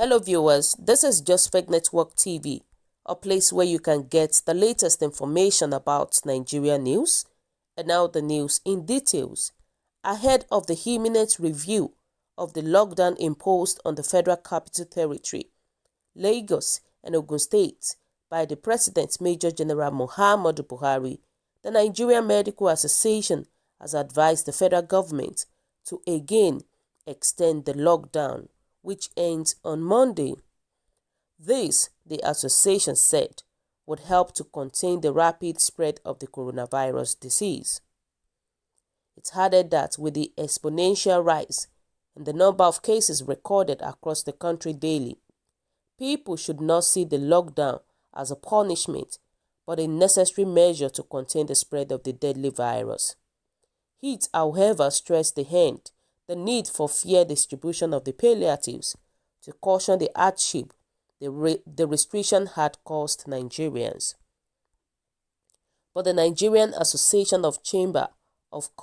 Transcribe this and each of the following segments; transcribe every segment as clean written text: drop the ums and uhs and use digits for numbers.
Hello viewers, this is Just Network TV, a place where you can get the latest information about Nigeria news and now the news in details. Ahead of the imminent review of the lockdown imposed on the Federal Capital Territory, Lagos and Ogun State by the President Major General Muhammadu Buhari, the Nigerian Medical Association has advised the federal government to again extend the lockdown, which ends on Monday. This, the association said, would help to contain the rapid spread of the coronavirus disease. It added that with the exponential rise in the number of cases recorded across the country daily, people should not see the lockdown as a punishment, but a necessary measure to contain the spread of the deadly virus. It, however, stressed the need for fair distribution of the palliatives to caution the hardship the restriction had caused Nigerians. But the Nigerian Association of Chamber of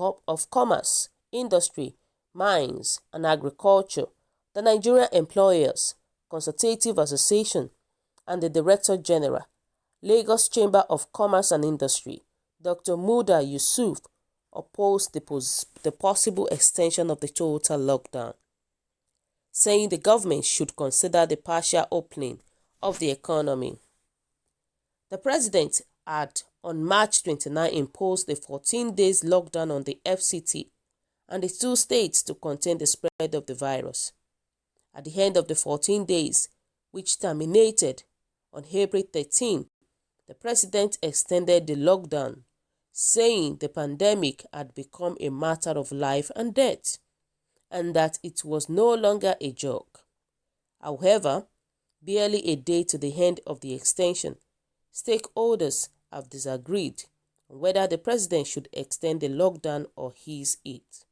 Commerce, Industry, Mines and Agriculture, the Nigerian Employers Consultative Association, and the Director General, Lagos Chamber of Commerce and Industry, Dr. Muda Yusuf, opposed the possible extension of the total lockdown, saying the government should consider the partial opening of the economy. The president had on March 29 imposed a 14 days lockdown on the FCT and the two states to contain the spread of the virus. At the end of the 14 days, which terminated on April 13, the president extended the lockdown, saying the pandemic had become a matter of life and death, and that it was no longer a joke. However, barely a day to the end of the extension, stakeholders have disagreed on whether the president should extend the lockdown or ease it.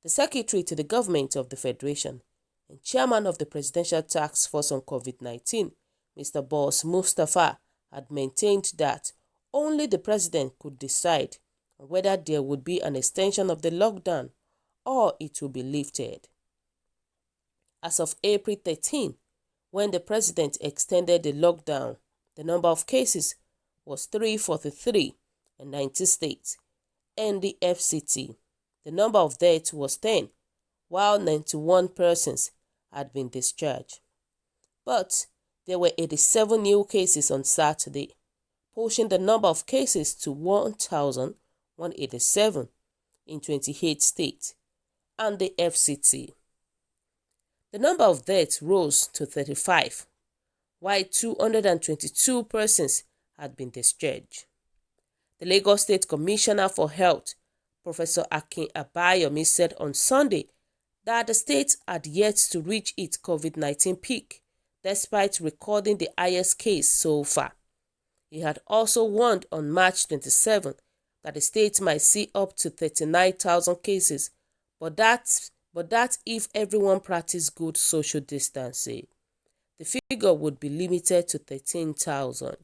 The secretary to the government of the Federation and chairman of the Presidential Task Force on COVID-19, Mr. Boss Mustafa, had maintained that only the president could decide whether there would be an extension of the lockdown or it will be lifted. As of April 13, when the president extended the lockdown, the number of cases was 343 in 90 states and the FCT. The number of deaths was 10, while 91 persons had been discharged. But there were 87 new cases on Saturday, pushing the number of cases to 1,187 in 28 states and the FCT. The number of deaths rose to 35, while 222 persons had been discharged. The Lagos State Commissioner for Health, Professor Akin Abayomi, said on Sunday that the state had yet to reach its COVID-19 peak, despite recording the highest case so far. He had also warned on March 27 that the state might see up to 39,000 cases, but that if everyone practiced good social distancing, the figure would be limited to 13,000.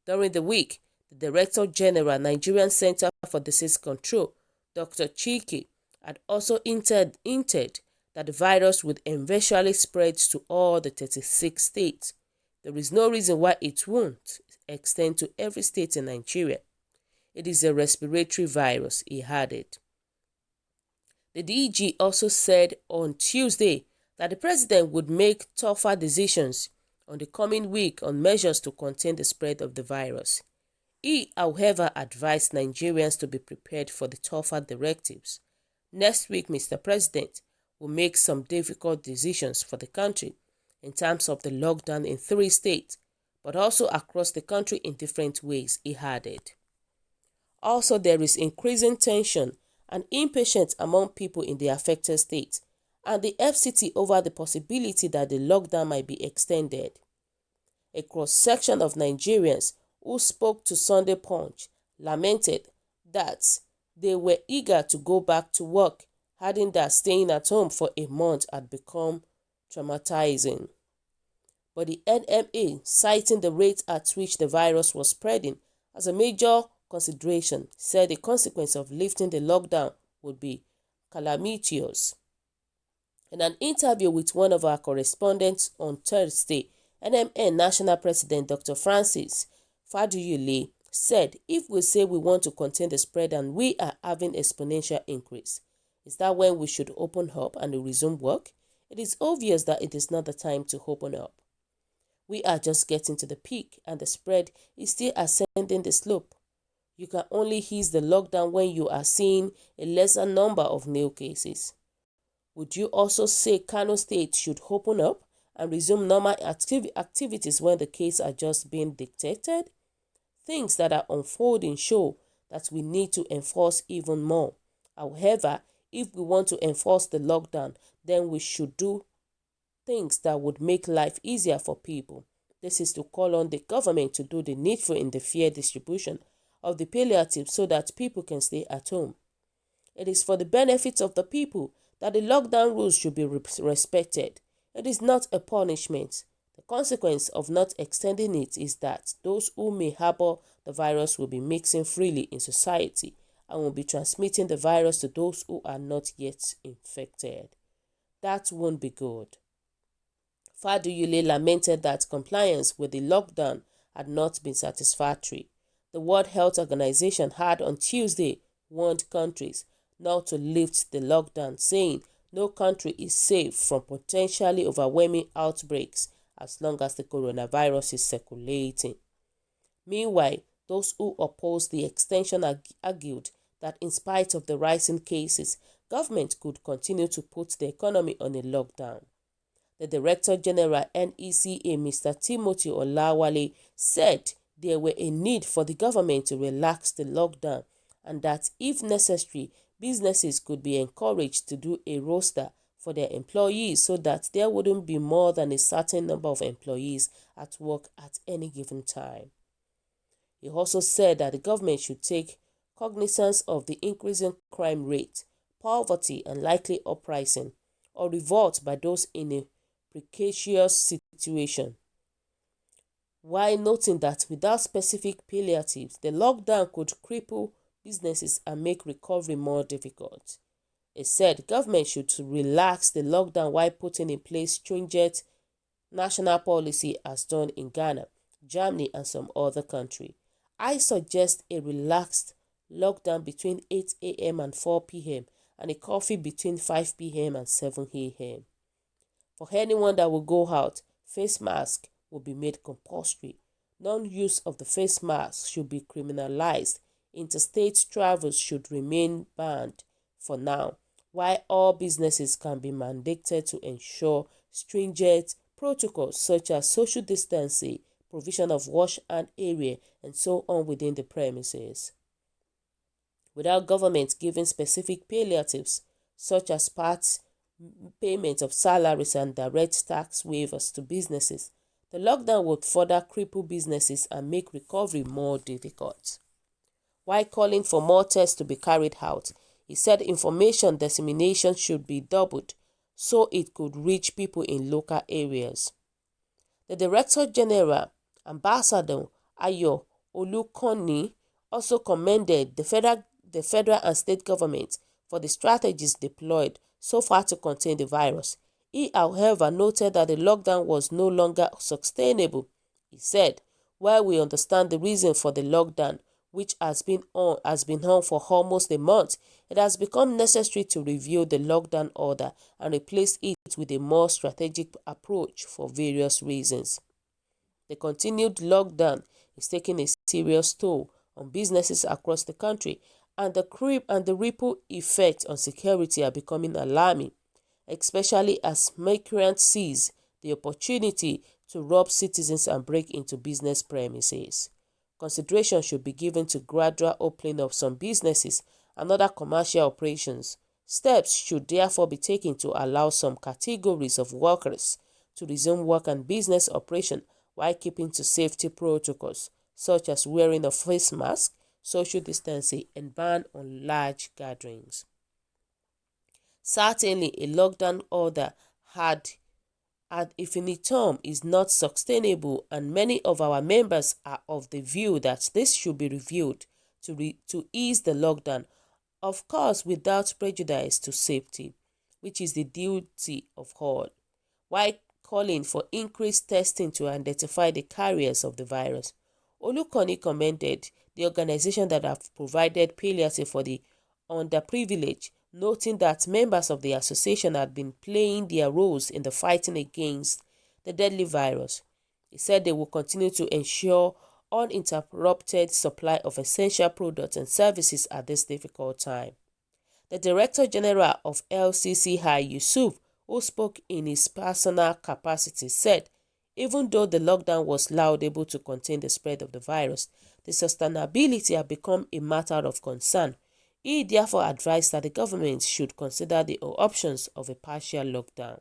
During the week, the Director General, Nigerian Center for Disease Control, Dr. Chike, had also hinted that the virus would eventually spread to all the 36 states. There is no reason why it won't extend to every state in Nigeria. It is a respiratory virus, he added. The DG also said on Tuesday that the president would make tougher decisions on the coming week on measures to contain the spread of the virus. He, however, advised Nigerians to be prepared for the tougher directives. Next week, Mr. President will make some difficult decisions for the country in terms of the lockdown in 3 states, but also across the country in different ways, he added. Also, there is increasing tension and impatience among people in the affected states and the FCT over the possibility that the lockdown might be extended. A cross-section of Nigerians who spoke to Sunday Punch lamented that they were eager to go back to work, adding that staying at home for a month had become traumatizing. But the NMA, citing the rate at which the virus was spreading as a major consideration, said the consequence of lifting the lockdown would be calamitous. In an interview with one of our correspondents on Thursday, NMN National President Dr. Francis Faduyule said, if we say we want to contain the spread and we are having exponential increase, is that when we should open up and resume work? It is obvious that it is not the time to open up. We are just getting to the peak and the spread is still ascending the slope. You can only ease the lockdown when you are seeing a lesser number of new cases. Would you also say Kano State should open up and resume normal activities when the cases are just being dictated? Things that are unfolding show that we need to enforce even more. However, if we want to enforce the lockdown, then we should do things that would make life easier for people. This is to call on the government to do the needful in the fair distribution of the palliatives so that people can stay at home. It is for the benefit of the people that the lockdown rules should be respected. It is not a punishment. The consequence of not extending it is that those who may harbor the virus will be mixing freely in society and will be transmitting the virus to those who are not yet infected. That won't be good. Faduyule lamented that compliance with the lockdown had not been satisfactory. The World Health Organization had on Tuesday warned countries not to lift the lockdown, saying no country is safe from potentially overwhelming outbreaks as long as the coronavirus is circulating. Meanwhile, those who opposed the extension argued that in spite of the rising cases, government could continue to put the economy on a lockdown. The Director General NECA, Mr. Timothy Olawale, said there were a need for the government to relax the lockdown and that if necessary, businesses could be encouraged to do a roster for their employees so that there wouldn't be more than a certain number of employees at work at any given time. He also said that the government should take cognizance of the increasing crime rate, poverty and likely uprising or revolt by those in a precarious situation, while noting that without specific palliatives, the lockdown could cripple businesses and make recovery more difficult. It said government should relax the lockdown while putting in place stringent national policy as done in Ghana, Germany and some other countries. I suggest a relaxed lockdown between 8 a.m. and 4 p.m. and a curfew between 5 p.m. and 7 a.m. For anyone that will go out, face mask will be made compulsory. Non-use of the face mask should be criminalized. Interstate travels should remain banned for now, while all businesses can be mandated to ensure stringent protocols such as social distancing, provision of wash and area, and so on within the premises. Without government giving specific palliatives such as part payment of salaries and direct tax waivers to businesses, the lockdown would further cripple businesses and make recovery more difficult. While calling for more tests to be carried out, he said information dissemination should be doubled so it could reach people in local areas. The Director General, Ambassador Ayo Olukoni, also commended the federal and state government for the strategies deployed so far to contain the virus. He, however, noted that the lockdown was no longer sustainable. He said, while we understand the reason for the lockdown, which has been on for almost a month, it has become necessary to review the lockdown order and replace it with a more strategic approach for various reasons. The continued lockdown is taking a serious toll on businesses across the country, and the ripple effect on security are becoming alarming, especially as migrants seize the opportunity to rob citizens and break into business premises. Consideration should be given to gradual opening of some businesses and other commercial operations. Steps should therefore be taken to allow some categories of workers to resume work and business operation while keeping to safety protocols such as wearing of face masks, social distancing, and ban on large gatherings. Certainly, a lockdown order ad infinitum is not sustainable, and many of our members are of the view that this should be reviewed to ease the lockdown, of course without prejudice to safety. which is the duty of all, while calling for increased testing to identify the carriers of the virus. Olukoni commended the organization that have provided palliative for the underprivileged, noting that members of the association had been playing their roles in the fighting against the deadly virus. He said they will continue to ensure uninterrupted supply of essential products and services at this difficult time. The Director General of LCCI, Yusuf, who spoke in his personal capacity, said even though the lockdown was laudable to contain the spread of the virus, the sustainability had become a matter of concern. He therefore advised that the government should consider the options of a partial lockdown.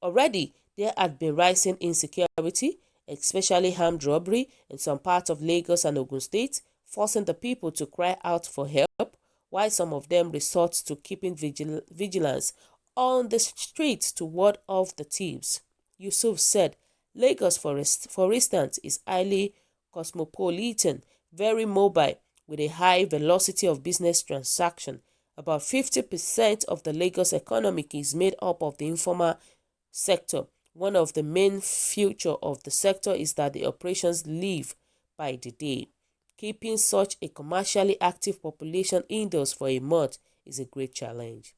Already, there had been rising insecurity, especially armed robbery in some parts of Lagos and Ogun State, forcing the people to cry out for help, while some of them resort to keeping vigilance on the streets to ward off the thieves. Yusuf said, Lagos, for instance, is highly cosmopolitan, very mobile, with a high velocity of business transaction. About 50% of the Lagos economy is made up of the informal sector. One of the main features of the sector is that the operations live by the day. Keeping such a commercially active population indoors for a month is a great challenge.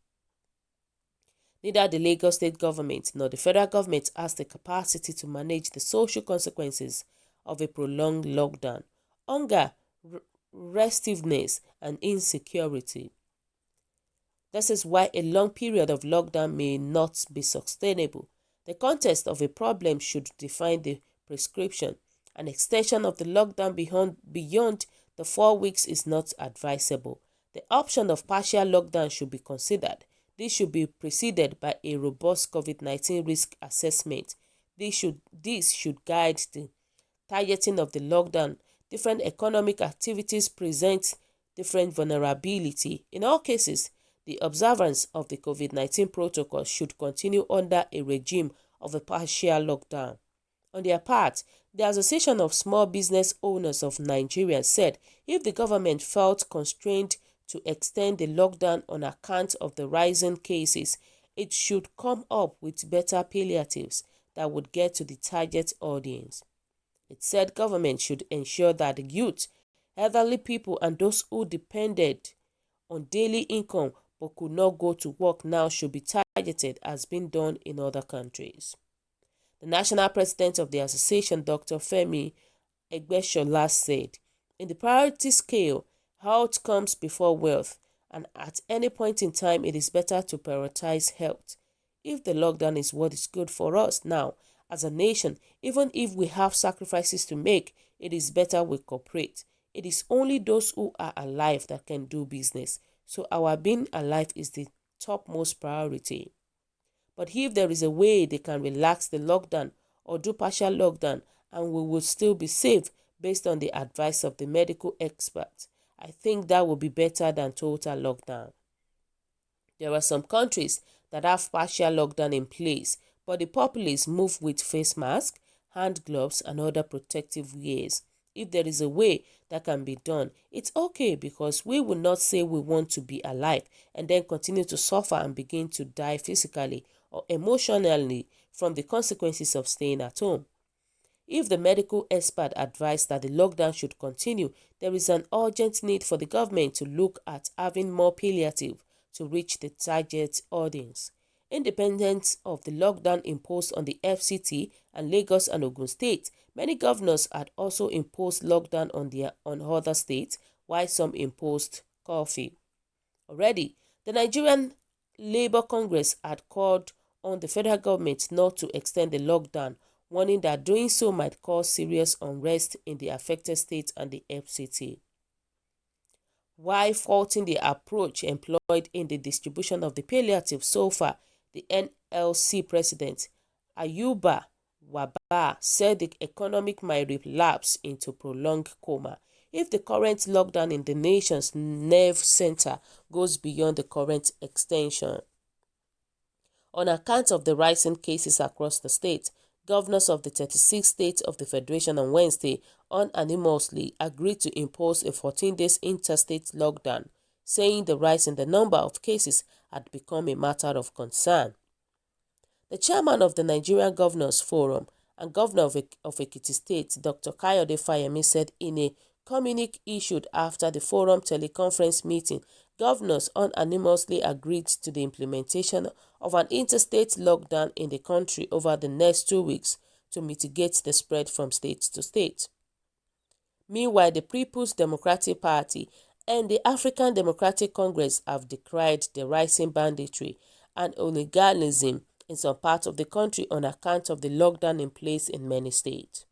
Neither the Lagos state government nor the federal government has the capacity to manage the social consequences of a prolonged lockdown, hunger, restiveness, and insecurity. This is why a long period of lockdown may not be sustainable. The context of a problem should define the prescription. An extension of the lockdown beyond the 4 weeks is not advisable. The option of partial lockdown should be considered. This should be preceded by a robust COVID-19 risk assessment. This should guide the targeting of the lockdown. Different economic activities present different vulnerability. In all cases, the observance of the COVID-19 protocol should continue under a regime of a partial lockdown. On their part, the Association of Small Business Owners of Nigeria said if the government felt constrained to extend the lockdown on account of the rising cases, it should come up with better palliatives that would get to the target audience. It said government should ensure that the youth, elderly people, and those who depended on daily income but could not go to work now should be targeted, as been done in other countries. The national president of the association, Dr. Femi Egbeshola, said, in the priority scale, health comes before wealth, and at any point in time, it is better to prioritize health. If the lockdown is what is good for us now, as a nation, even if we have sacrifices to make, it is better we cooperate. It is only those who are alive that can do business, so our being alive is the topmost priority. But if there is a way they can relax the lockdown or do partial lockdown and we will still be safe based on the advice of the medical experts, I think that will be better than total lockdown. There are some countries that have partial lockdown in place, but the populace move with face masks, hand gloves, and other protective gears. If there is a way that can be done, it's okay, because we will not say we want to be alive and then continue to suffer and begin to die physically or emotionally from the consequences of staying at home. If the medical expert advised that the lockdown should continue, there is an urgent need for the government to look at having more palliative to reach the target audience. Independent of the lockdown imposed on the FCT and Lagos and Ogun State, many governors had also imposed lockdown on other states, while some imposed curfew. Already, the Nigerian Labour Congress had called on the federal government not to extend the lockdown, warning that doing so might cause serious unrest in the affected states and the FCT. While faulting the approach employed in the distribution of the palliative so far, the NLC president, Ayuba Waba, said the economy might relapse into prolonged coma if the current lockdown in the nation's nerve center goes beyond the current extension. On account of the rising cases across the state, governors of the 36 states of the Federation on Wednesday unanimously agreed to impose a 14-day interstate lockdown, saying the rise in the number of cases had become a matter of concern. The chairman of the Nigerian Governors Forum and Governor of Ekiti State, Dr. Kayode Fayemi, said in a communique issued after the forum teleconference meeting, governors unanimously agreed to the implementation of an interstate lockdown in the country over the next 2 weeks to mitigate the spread from state to state. Meanwhile, the People's Democratic Party and the African Democratic Congress have decried the rising banditry and oligarchism in some parts of the country on account of the lockdown in place in many states.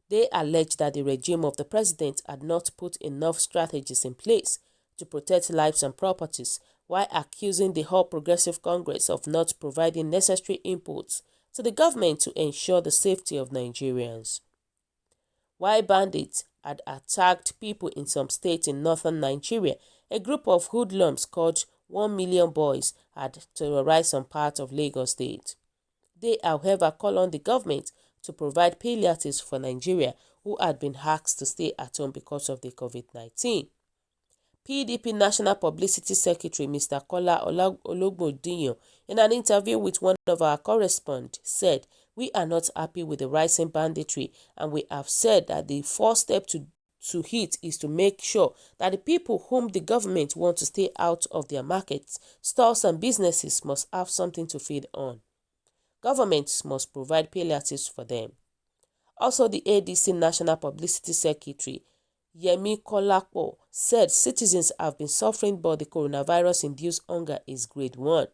They allege that the regime of the president had not put enough strategies in place to protect lives and properties, while accusing the All Progressive Congress of not providing necessary inputs to the government to ensure the safety of Nigerians. While bandits had attacked people in some states in northern Nigeria, a group of hoodlums called 1 Million Boys had terrorized some parts of Lagos State. They, however, call on the government to provide palliatives for Nigeria who had been asked to stay at home because of the COVID-19. PDP National Publicity Secretary Mr. Kola Ologbondiyan, in an interview with one of our correspondents, said, "We are not happy with the rising banditry, and we have said that the first step to hit is to make sure that the people whom the government want to stay out of their markets, stores and businesses must have something to feed on. Governments must provide palliatives for them." Also, the ADC National Publicity Secretary Yemi Kolapo said citizens have been suffering, but the coronavirus-induced hunger is grade 1.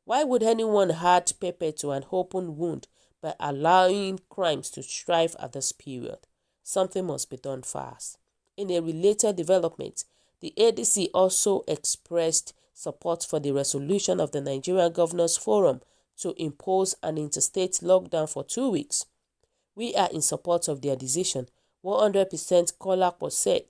Why would anyone add pepper to an open wound by allowing crimes to strive at this period? Something must be done fast. In a related development, the ADC also expressed support for the resolution of the Nigerian Governors Forum to impose an interstate lockdown for 2 weeks. "We are in support of their decision," 100% Kolapo said.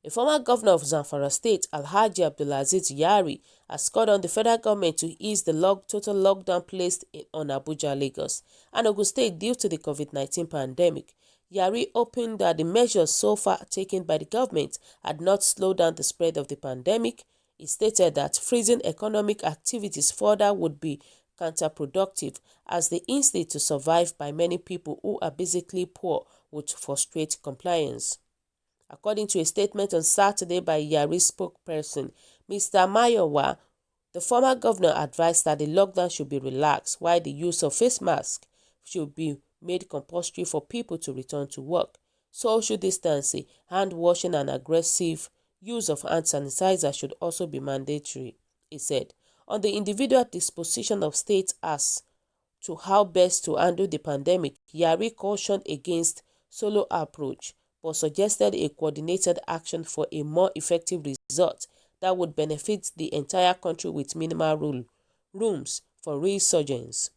A former governor of Zamfara State, Alhaji Abdulaziz Yari, has called on the federal government to ease the total lockdown placed on Abuja, Lagos, and Ogun State due to the COVID-19 pandemic. Yari opened that the measures so far taken by the government had not slowed down the spread of the pandemic. He stated that freezing economic activities further would be counterproductive, as the instinct to survive by many people who are basically poor would frustrate compliance. According to a statement on Saturday by Yari's spokesperson, Mr. Mayowa, the former governor advised that the lockdown should be relaxed, while the use of face masks should be made compulsory for people to return to work. Social distancing, hand washing and aggressive use of hand sanitizer should also be mandatory, he said. On the individual disposition of states as to how best to handle the pandemic, Yari cautioned against solo approach, but suggested a coordinated action for a more effective result that would benefit the entire country with minimal rooms for resurgence.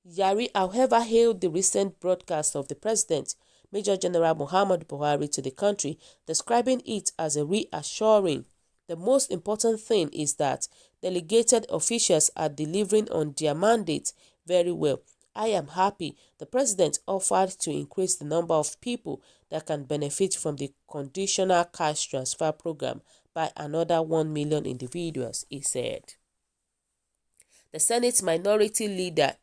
Yari, however, hailed the recent broadcast of the President, Major General Muhammadu Buhari, to the country, describing it as a reassuring. "The most important thing is that delegated officials are delivering on their mandate very well. I am happy the President offered to increase the number of people that can benefit from the conditional cash transfer program by another 1 million individuals," he said. The Senate Minority Leader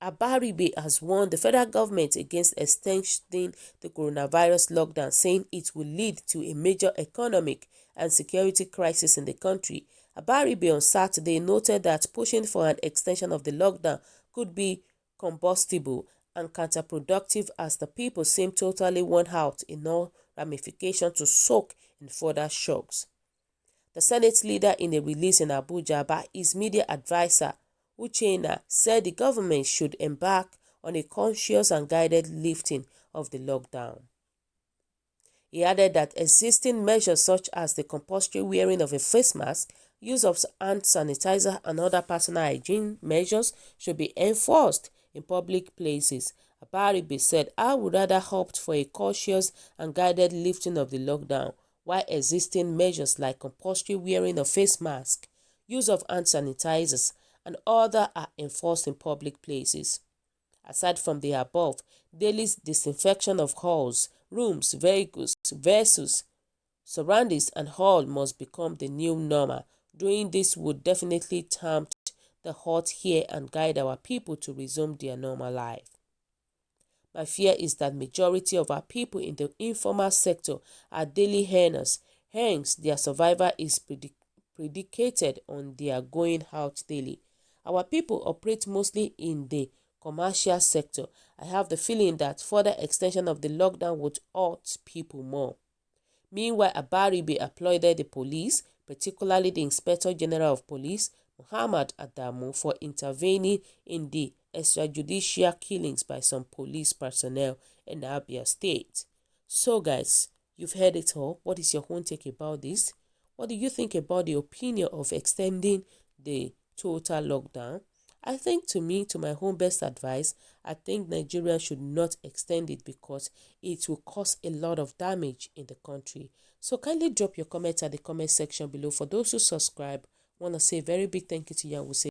Abaribe has warned the federal government against extending the coronavirus lockdown, saying it will lead to a major economic and security crisis in the country. Abaribe on Saturday noted that pushing for an extension of the lockdown could be combustible and counterproductive, as the people seem totally worn out in all ramifications to soak in further shocks. The Senate leader, in a release in Abuja by his media advisor, Uchenna, said the government should embark on a conscious and guided lifting of the lockdown. He added that existing measures such as the compulsory wearing of a face mask, use of hand sanitizer and other personal hygiene measures should be enforced in public places. Abaribe said, "I would rather opt for a cautious and guided lifting of the lockdown, while existing measures like compulsory wearing of face masks, use of hand sanitizers, and other are enforced in public places. Aside from the above, daily disinfection of halls, rooms, vehicles, vessels, surroundings and all must become the new normal. Doing this would definitely tempt the hot air and guide our people to resume their normal life. My fear is that majority of our people in the informal sector are daily earners. Hence, their survival is predicated on their going out daily. Our people operate mostly in the commercial sector. I have the feeling that further extension of the lockdown would hurt people more. Meanwhile, Abaribe applauded the police, particularly the Inspector General of Police, Muhammad Adamu, for intervening in the extrajudicial killings by some police personnel in Abia State. So guys, you've heard it all. What is your own take about this? What do you think about the opinion of extending the total lockdown? I think to my own best advice, I think Nigerians should not extend it because it will cause a lot of damage in the country. So kindly drop your comments at the comment section below. For those who subscribe, I want to say a very big thank you to you and we'll say